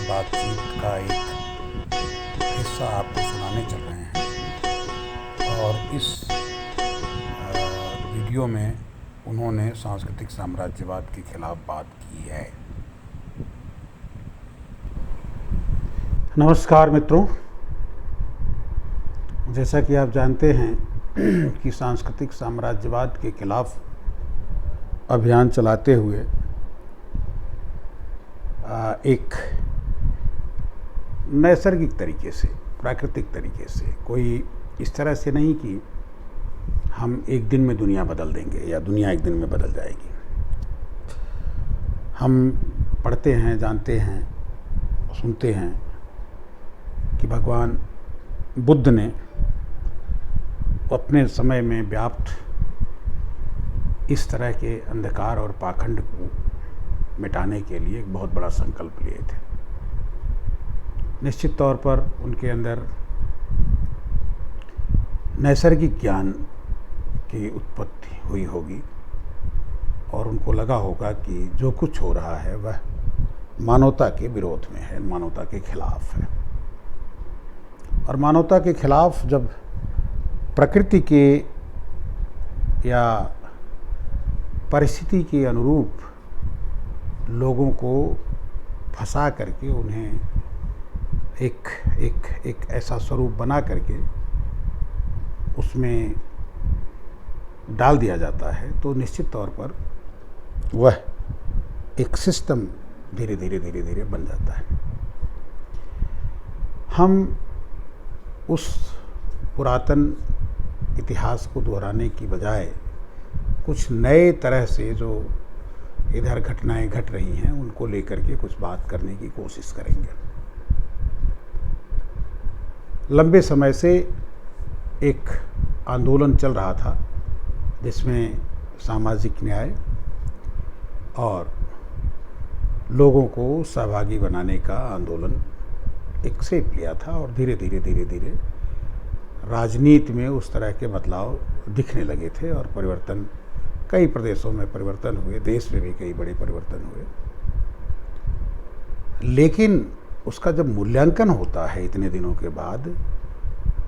बातचीत का एक हिस्सा आपको सुनाने चल रहे हैं। और इस वीडियो में उन्होंने सांस्कृतिक साम्राज्यवाद के खिलाफ बात की है। नमस्कार मित्रों, जैसा कि आप जानते हैं कि सांस्कृतिक साम्राज्यवाद के खिलाफ अभियान चलाते हुए एक नैसर्गिक तरीके से, प्राकृतिक तरीके से, कोई इस तरह से नहीं कि हम एक दिन में दुनिया बदल देंगे या दुनिया एक दिन में बदल जाएगी। हम पढ़ते हैं, जानते हैं, सुनते हैं कि भगवान बुद्ध ने अपने समय में व्याप्त इस तरह के अंधकार और पाखंड को मिटाने के लिए एक बहुत बड़ा संकल्प लिए थे। निश्चित तौर पर उनके अंदर नैसर्गिक ज्ञान की उत्पत्ति हुई होगी और उनको लगा होगा कि जो कुछ हो रहा है वह मानवता के विरोध में है, मानवता के खिलाफ है। और मानवता के खिलाफ जब प्रकृति के या परिस्थिति के अनुरूप लोगों को फंसा करके उन्हें एक ऐसा स्वरूप बना करके उसमें डाल दिया जाता है, तो निश्चित तौर पर वह एक सिस्टम धीरे धीरे बन जाता है। हम उस पुरातन इतिहास को दोहराने की बजाय कुछ नए तरह से जो इधर घटनाएं घट रही हैं उनको लेकर के कुछ बात करने की कोशिश करेंगे। लंबे समय से एक आंदोलन चल रहा था जिसमें सामाजिक न्याय और लोगों को सहभागी बनाने का आंदोलन एक शेप लिया था और धीरे धीरे राजनीति में उस तरह के बदलाव दिखने लगे थे और परिवर्तन, कई प्रदेशों में परिवर्तन हुए, देश में भी कई बड़े परिवर्तन हुए। लेकिन उसका जब मूल्यांकन होता है इतने दिनों के बाद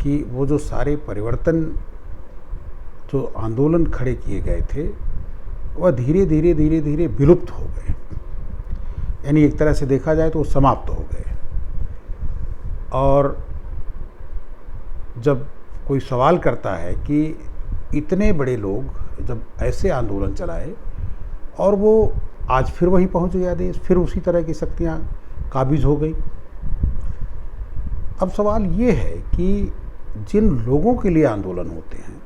कि वो जो सारे परिवर्तन, जो आंदोलन खड़े किए गए थे, वह धीरे धीरे विलुप्त हो गए, यानी एक तरह से देखा जाए तो वो समाप्त हो गए। और जब कोई सवाल करता है कि इतने बड़े लोग जब ऐसे आंदोलन चलाए और वो आज फिर वहीं पहुंच गया देश, फिर उसी तरह की शक्तियां काबिज हो गई। अब सवाल ये है कि जिन लोगों के लिए आंदोलन होते हैं,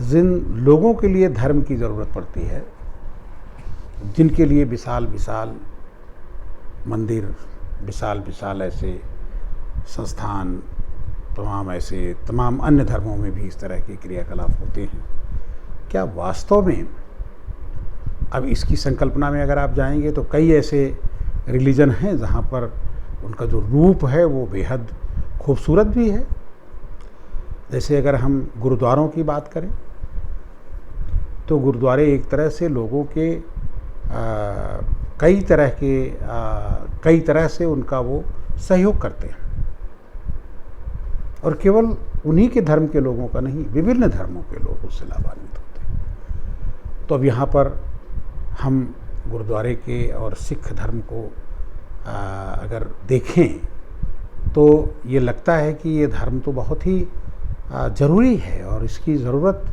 जिन लोगों के लिए धर्म की ज़रूरत पड़ती है, जिनके लिए विशाल विशाल मंदिर, विशाल विशाल ऐसे संस्थान, तमाम अन्य धर्मों में भी इस तरह के क्रियाकलाप होते हैं, क्या वास्तव में अब इसकी संकल्पना में अगर आप जाएंगे तो कई ऐसे रिलीजन हैं जहाँ पर उनका जो रूप है वो बेहद खूबसूरत भी है। जैसे अगर हम गुरुद्वारों की बात करें तो गुरुद्वारे एक तरह से लोगों के कई तरह से उनका वो सहयोग करते हैं और केवल उन्हीं के धर्म के लोगों का नहीं, विभिन्न धर्मों के लोग उससे लाभान्वित होते हैं। तो अब यहाँ पर हम गुरुद्वारे के और सिख धर्म को अगर देखें तो ये लगता है कि ये धर्म तो बहुत ही ज़रूरी है और इसकी ज़रूरत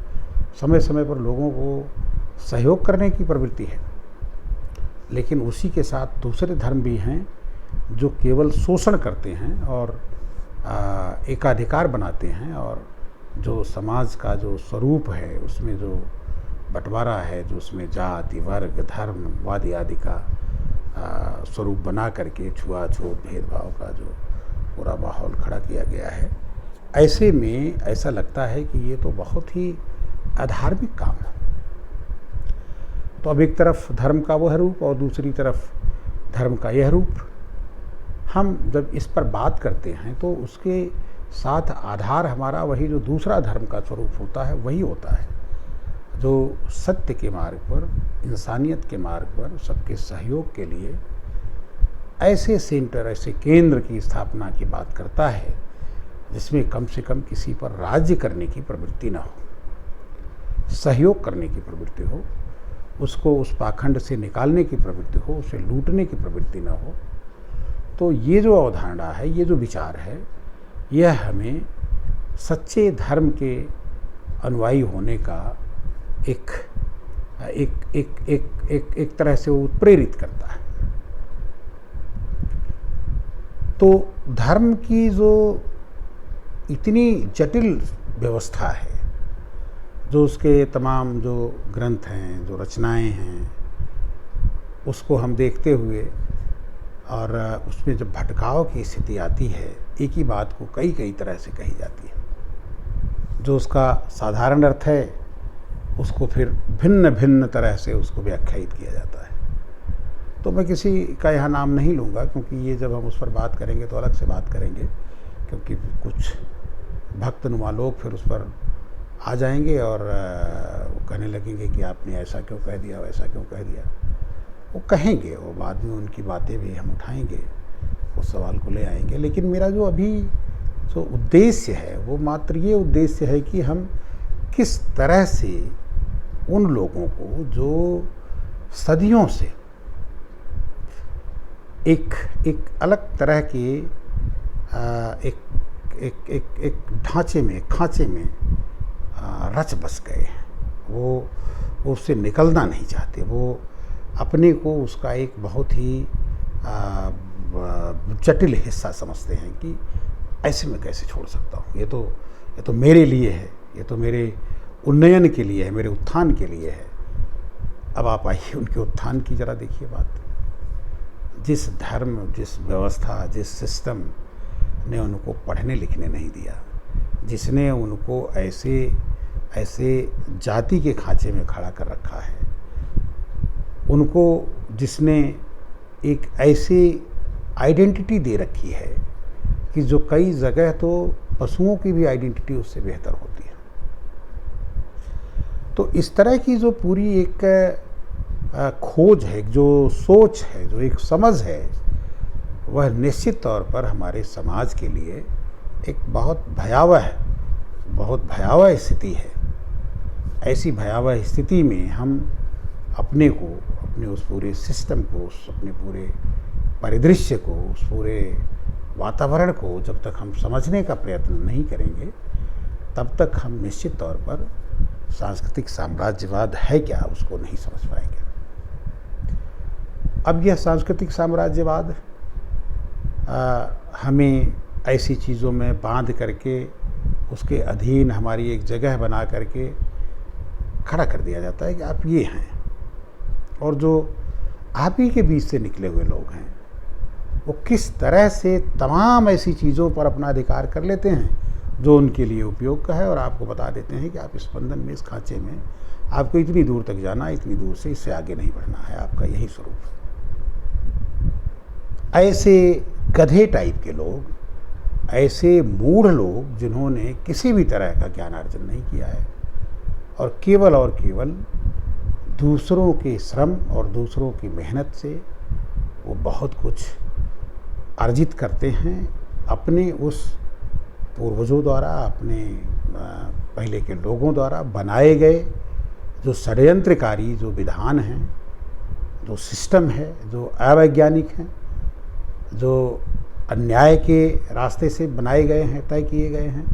समय समय पर लोगों को सहयोग करने की प्रवृत्ति है। लेकिन उसी के साथ दूसरे धर्म भी हैं जो केवल शोषण करते हैं और एकाधिकार बनाते हैं और जो समाज का जो स्वरूप है उसमें जो बंटवारा है, जो उसमें जाति, वर्ग, धर्म, वादी आदि का स्वरूप बना करके छुआछूत, भेदभाव का जो पूरा माहौल खड़ा किया गया है, ऐसे में ऐसा लगता है कि ये तो बहुत ही अधार्मिक काम है। तो अब एक तरफ धर्म का वह रूप और दूसरी तरफ धर्म का यह रूप। हम जब इस पर बात करते हैं तो उसके साथ आधार हमारा वही जो दूसरा धर्म का स्वरूप होता है वही होता है, जो सत्य के मार्ग पर, इंसानियत के मार्ग पर सबके सहयोग के लिए ऐसे सेंटर, ऐसे केंद्र की स्थापना की बात करता है जिसमें कम से कम किसी पर राज्य करने की प्रवृत्ति ना हो, सहयोग करने की प्रवृत्ति हो, उसको उस पाखंड से निकालने की प्रवृत्ति हो, उसे लूटने की प्रवृत्ति ना हो। तो ये जो अवधारणा है, ये जो विचार है, यह हमें सच्चे धर्म के अनुयायी होने का एक एक एक एक एक एक तरह से वो प्रेरित करता है। तो धर्म की जो इतनी जटिल व्यवस्था है, जो उसके तमाम जो ग्रंथ हैं, जो रचनाएं हैं, उसको हम देखते हुए और उसमें जब भटकाव की स्थिति आती है, एक ही बात को कई कई तरह से कही जाती है। जो उसका साधारण अर्थ है उसको फिर भिन्न भिन्न तरह से उसको व्याख्यायित किया जाता है। तो मैं किसी का यहाँ नाम नहीं लूँगा, क्योंकि ये जब हम उस पर बात करेंगे तो अलग से बात करेंगे, क्योंकि कुछ भक्तनुमा लोग फिर उस पर आ जाएंगे और वो कहने लगेंगे कि आपने ऐसा क्यों कह दिया, वैसा क्यों कह दिया। वो कहेंगे, वो बाद में उनकी बातें भी हम उठाएंगे, उस सवाल को ले आएंगे। लेकिन मेरा जो अभी जो उद्देश्य है वो मात्र ये उद्देश्य है कि हम किस तरह से उन लोगों को जो सदियों से एक अलग तरह के एक ढांचे में, खांचे में रच बस गए हैं, वो उससे निकलना नहीं चाहते, वो अपने को उसका एक बहुत ही जटिल हिस्सा समझते हैं कि ऐसे मैं कैसे छोड़ सकता हूँ, ये तो मेरे लिए है, ये तो मेरे उन्नयन के लिए है, मेरे उत्थान के लिए है। अब आप आइए उनके उत्थान की जरा देखिए बात। जिस धर्म, जिस व्यवस्था, जिस सिस्टम ने उनको पढ़ने लिखने नहीं दिया, जिसने उनको ऐसे जाति के खांचे में खड़ा कर रखा है, उनको जिसने एक ऐसी आइडेंटिटी दे रखी है कि जो कई जगह तो पशुओं की भी आइडेंटिटी उससे बेहतर होती है। तो इस तरह की जो पूरी एक खोज है, जो सोच है, जो एक समझ है, वह निश्चित तौर पर हमारे समाज के लिए एक बहुत भयावह स्थिति है। ऐसी भयावह स्थिति में हम अपने को, अपने उस पूरे सिस्टम को, उस अपने पूरे परिदृश्य को, उस पूरे वातावरण को जब तक हम समझने का प्रयत्न नहीं करेंगे, तब तक हम निश्चित तौर पर सांस्कृतिक साम्राज्यवाद है क्या उसको नहीं समझ पाएंगे। अब यह सांस्कृतिक साम्राज्यवाद हमें ऐसी चीज़ों में बांध करके, उसके अधीन हमारी एक जगह बना करके खड़ा कर दिया जाता है कि आप ये हैं, और जो आप ही के बीच से निकले हुए लोग हैं वो किस तरह से तमाम ऐसी चीज़ों पर अपना अधिकार कर लेते हैं जो उनके लिए उपयोग का है, और आपको बता देते हैं कि आप इस बंधन में, इस खांचे में आपको इतनी दूर तक जाना, इतनी दूर से इससे आगे नहीं बढ़ना है, आपका यही स्वरूप है। ऐसे गधे टाइप के लोग, ऐसे मूढ़ लोग जिन्होंने किसी भी तरह का ज्ञान अर्जन नहीं किया है और केवल दूसरों के श्रम और दूसरों की मेहनत से वो बहुत कुछ अर्जित करते हैं, अपने उस पूर्वजों द्वारा, अपने पहले के लोगों द्वारा बनाए गए जो षड्यंत्रकारी जो विधान हैं, जो सिस्टम है, जो अवैज्ञानिक हैं, जो अन्याय के रास्ते से बनाए गए हैं, तय किए गए हैं,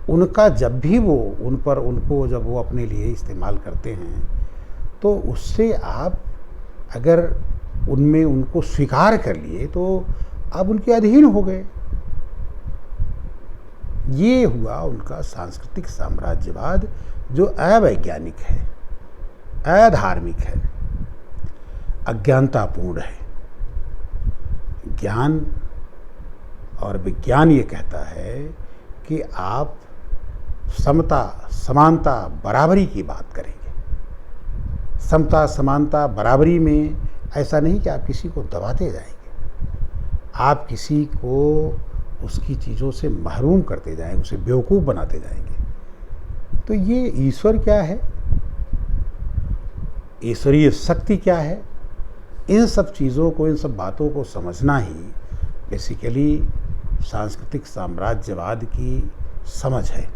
उनका जब भी वो उनको जब वो अपने लिए इस्तेमाल करते हैं, तो उससे आप अगर उनमें उनको स्वीकार कर लिए तो आप उनके अधीन हो गए। ये हुआ उनका सांस्कृतिक साम्राज्यवाद, जो अवैज्ञानिक है, अधार्मिक है, अज्ञानतापूर्ण है। ज्ञान और विज्ञान ये कहता है कि आप समता, समानता, बराबरी की बात करेंगे। समता, समानता, बराबरी में ऐसा नहीं कि आप किसी को दबाते जाएंगे, आप किसी को उसकी चीज़ों से महरूम करते जाएंगे, उसे बेवकूफ़ बनाते जाएंगे। तो ये ईश्वर क्या है, ईश्वरीय शक्ति क्या है, इन सब चीज़ों को, इन सब बातों को समझना ही बेसिकली सांस्कृतिक साम्राज्यवाद की समझ है।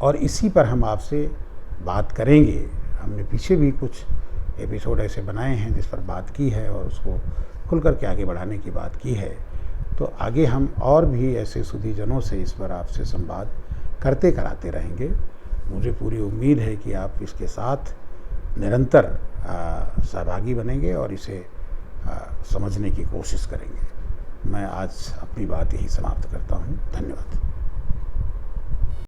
और इसी पर हम आपसे बात करेंगे। हमने पीछे भी कुछ एपिसोड ऐसे बनाए हैं जिस पर बात की है और उसको खुल कर के आगे बढ़ाने की बात की है। तो आगे हम और भी ऐसे सुधीजनों से इस पर आपसे संवाद करते कराते रहेंगे। मुझे पूरी उम्मीद है कि आप इसके साथ निरंतर सहभागी बनेंगे और इसे समझने की कोशिश करेंगे। मैं आज अपनी बात यही समाप्त करता हूँ। धन्यवाद।